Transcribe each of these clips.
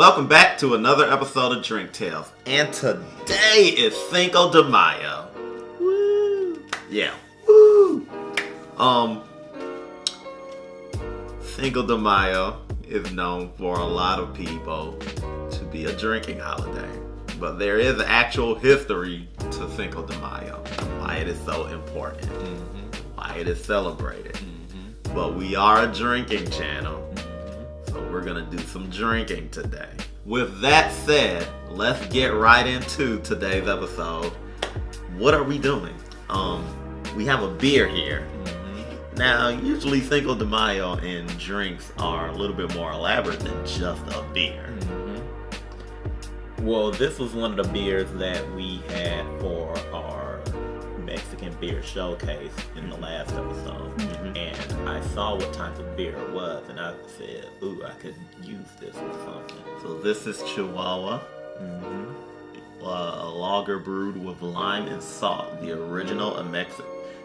Welcome back to another episode of Drink Tales. And today is Cinco de Mayo. Woo! Yeah. Woo! Cinco de Mayo is known for a lot of people to be a drinking holiday. But there is actual history to Cinco de Mayo. Why it is so important. Why it is celebrated. But we are a drinking channel. So we're gonna do some drinking today. With that said, let's get right into today's episode. What are we doing? We have a beer here. Now, usually Cinco de Mayo and drinks are a little bit more elaborate than just a beer. Well, this was one of the beers that we had for our Mexican beer showcase in the last episode. And I saw what type of beer it was, and I said, ooh, I could use this with something. So this is Chihuahua. A lager brewed with lime and salt. The original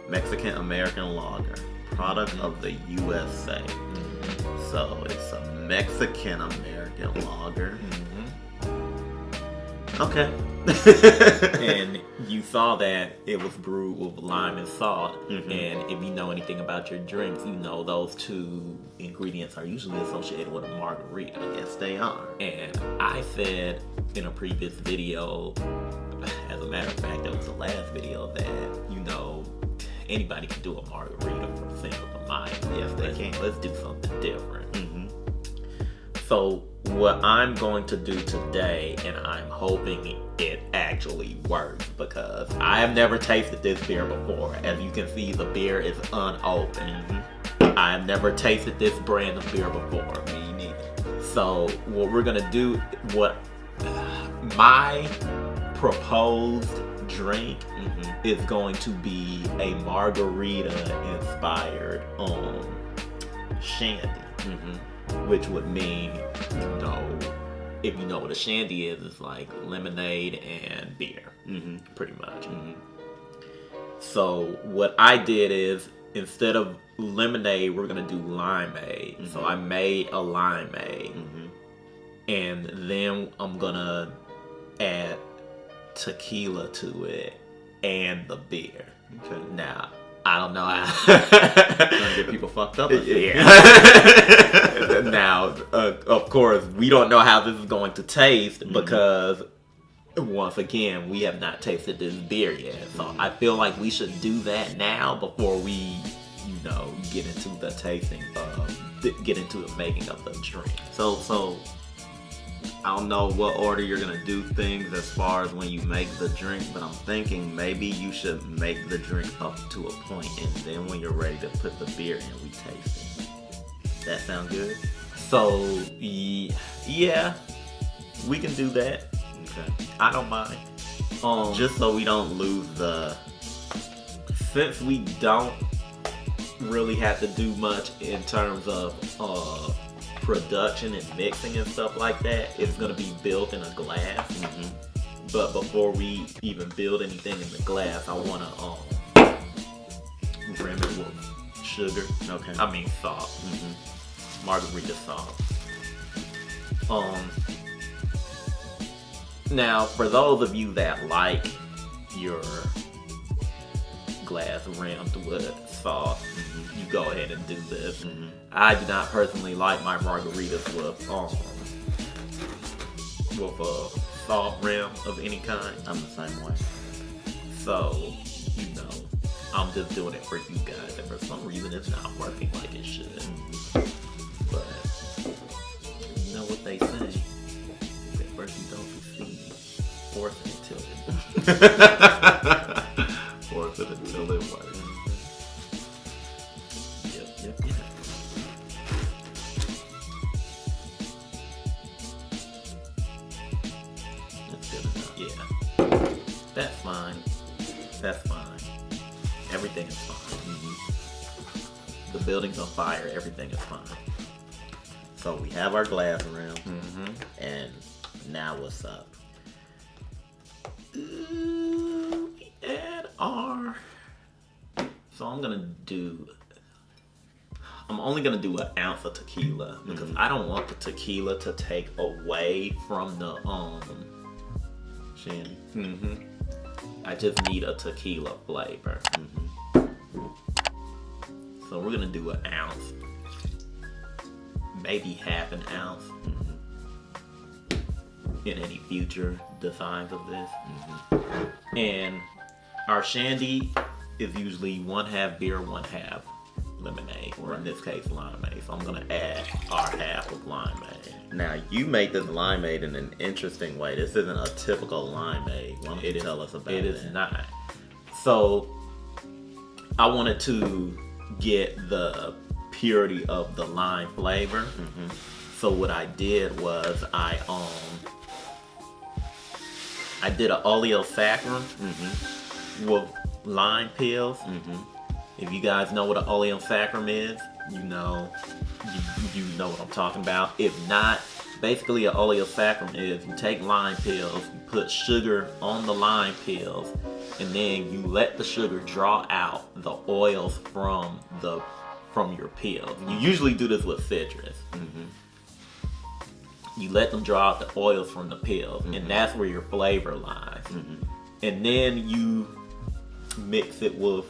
Mexican-American lager. Product of the USA. So it's a Mexican-American lager. Okay. And you saw that it was brewed with lime and salt. And if you know anything about your drinks, you know those two ingredients are usually associated with a margarita. Yes, they are. And I said in a previous video, as a matter of fact, it was the last video, that, you know, anybody can do a margarita for Cinco de Mayo. Yes, they can. Let's do something different. So what I'm going to do today, and I'm hoping it actually works, because I have never tasted this beer before. As you can see, the beer is unopened. I have never tasted this brand of beer before. Me neither. So what we're gonna do, my proposed drink is going to be a margarita inspired shandy. Which would mean, you know, if you know what a shandy is, it's like lemonade and beer, pretty much. So what I did is, instead of lemonade, we're gonna do limeade. So I made a limeade, and then I'm gonna add tequila to it and the beer. Okay. Now, I don't know how Trying to get people fucked up. Now, of course, we don't know how this is going to taste, because, once again, we have not tasted this beer yet. So I feel like we should do that now before we, you know, get into the tasting, get into the making of the drink. So I don't know what order you're gonna do things as far as when you make the drink, but I'm thinking maybe you should make the drink up to a point, and then when you're ready to put the beer in, we taste it. That sound good? So, yeah, we can do that. Okay. I don't mind. Just so we don't lose since we don't really have to do much in terms of production and mixing and stuff like that, it's gonna be built in a glass. But before we even build anything in the glass, I wanna rim it with sugar. Okay. I mean salt. Margarita salt. Now, for those of you that like your glass rimmed with salt, you go ahead and do this. I do not personally like my margaritas with a salt rim of any kind. I'm the same way. So, you know, I'm just doing it for you guys, and for some reason it's not working like it should. But you know what they say, at first you don't succeed, force it until it works. Yep. That's good enough. Yeah. That's fine. Everything is fine. The building's on fire. Everything is fine. So we have our glass rim, and now what's up? And our. So I'm gonna do I'm only gonna do an ounce of tequila because I don't want the tequila to take away from the Shandy. I just need a tequila flavor. So we're gonna do an ounce, maybe half an ounce in any future designs of this. And our shandy is usually 1/2 beer, 1/2 lemonade, or in this case limeade. So I'm gonna add our half of limeade. Now you make this limeade in an interesting way. This isn't a typical limeade. Why don't you tell us about it? It is not. So I wanted to get the purity of the lime flavor. So what I did was I did an oleosaccharin with lime pills. If you guys know what an oleosaccharin is, you know what I'm talking about. If not, basically an oleosaccharin is you take lime pills, you put sugar on the lime pills, and then you let the sugar draw out the oils from your pills. You usually do this with citrus. You let them draw out the oils from the pills, and that's where your flavor lies. And then you mix it with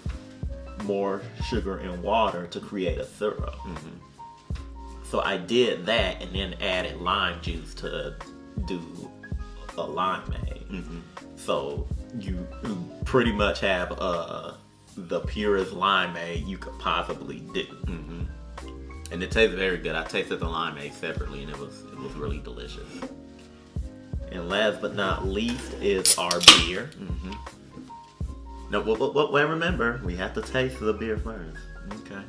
more sugar and water to create a syrup. So I did that and then added lime juice to do a limeade. So you pretty much have the purest limeade you could possibly do. And it tastes very good. I tasted the limeade separately, and it was really delicious. And last but not least is our beer. No, well, remember, we have to taste the beer first. Okay.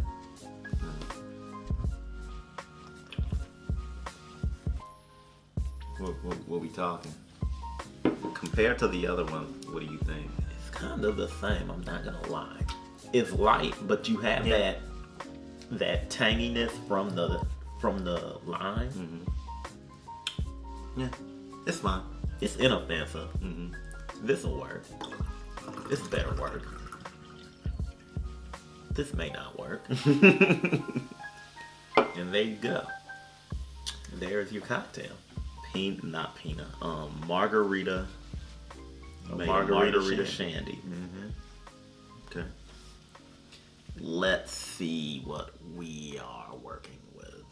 What we talking? Compared to the other ones, what do you think? It's kind of the same, I'm not gonna lie. It's light, but you have that tanginess from the lime. Yeah, it's fine. It's inoffensive. This'll work. This better work. This may not work. And there you go. There's your cocktail. Margarita. Margarita Shandy. Okay. Let's see what we are working with.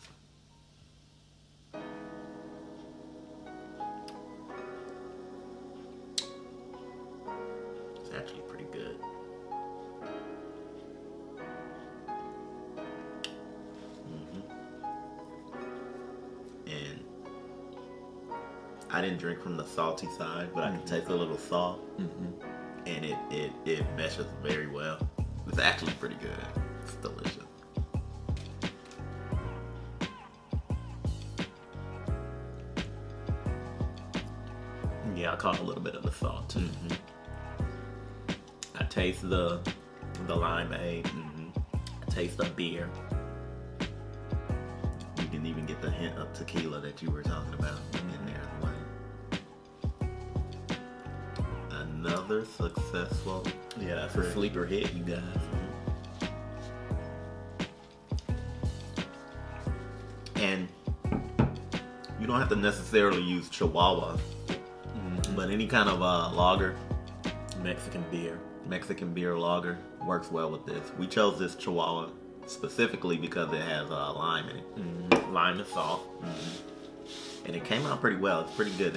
It's actually pretty good. And I didn't drink from the salty side, but I can taste a little salt. And it meshes very well. It's actually pretty good. It's delicious. Yeah, I caught a little bit of the salt too. I taste the limeade. I taste the beer. You can even get the hint of tequila that you were talking about in there as well. Another successful. Yeah, that's a sleeper hit, you guys. And you don't have to necessarily use Chihuahua, but any kind of lager, Mexican beer lager works well with this. We chose this Chihuahua specifically because it has lime in it. Lime and salt. And it came out pretty well. It's pretty good.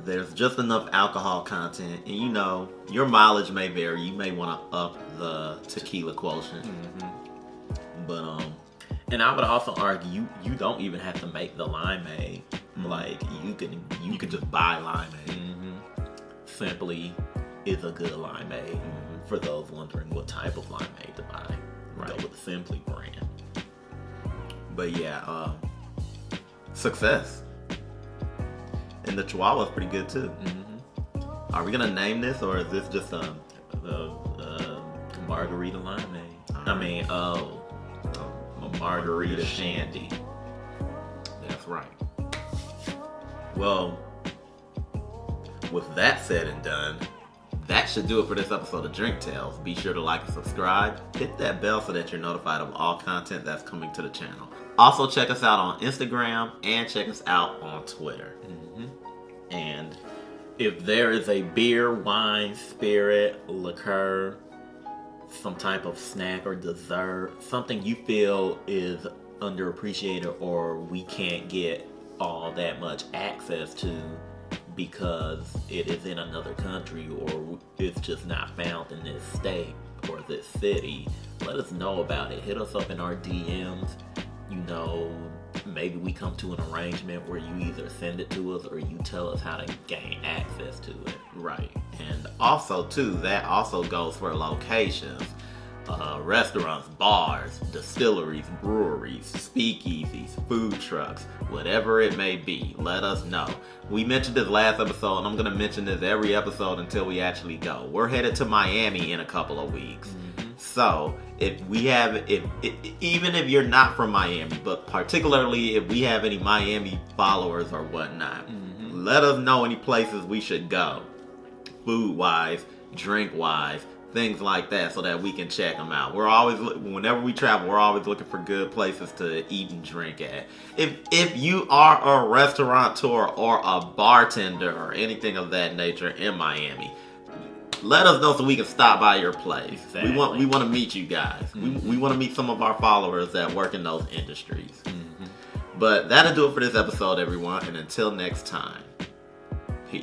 There's just enough alcohol content, and you know your mileage may vary. You may want to up the tequila quotient, but and I would also argue you don't even have to make the limeade. Like you can just buy limeade. Simply is a good limeade for those wondering what type of limeade to buy. Go with the Simply brand. But yeah, success. And the Chihuahua's pretty good too. Are we gonna name this, or is this just the Margarita limeade? Margarita Shandy. That's right. Well, with that said and done, that should do it for this episode of Drink Tales. Be sure to like and subscribe. Hit that bell so that you're notified of all content that's coming to the channel. Also, check us out on Instagram and check us out on Twitter. And if there is a beer, wine, spirit, liqueur, some type of snack or dessert, something you feel is underappreciated or we can't get all that much access to because it is in another country or it's just not found in this state or this city, let us know about it. Hit us up in our DMs. You know, maybe we come to an arrangement where you either send it to us or you tell us how to gain access to it. Right. And also, too, that also goes for locations. Restaurants, bars, distilleries, breweries, speakeasies, food trucks, whatever it may be, let us know. We mentioned this last episode, and I'm going to mention this every episode until we actually go. We're headed to Miami in a couple of weeks. So, even if you're not from Miami, but particularly if we have any Miami followers or whatnot, let us know any places we should go, food-wise, drink-wise, things like that, so that we can check them out. Whenever we travel, we're always looking for good places to eat and drink at. If you are a restaurateur or a bartender or anything of that nature in Miami, let us know so we can stop by your place. Exactly. We want to meet you guys. We want to meet some of our followers that work in those industries. But that'll do it for this episode, everyone. And until next time.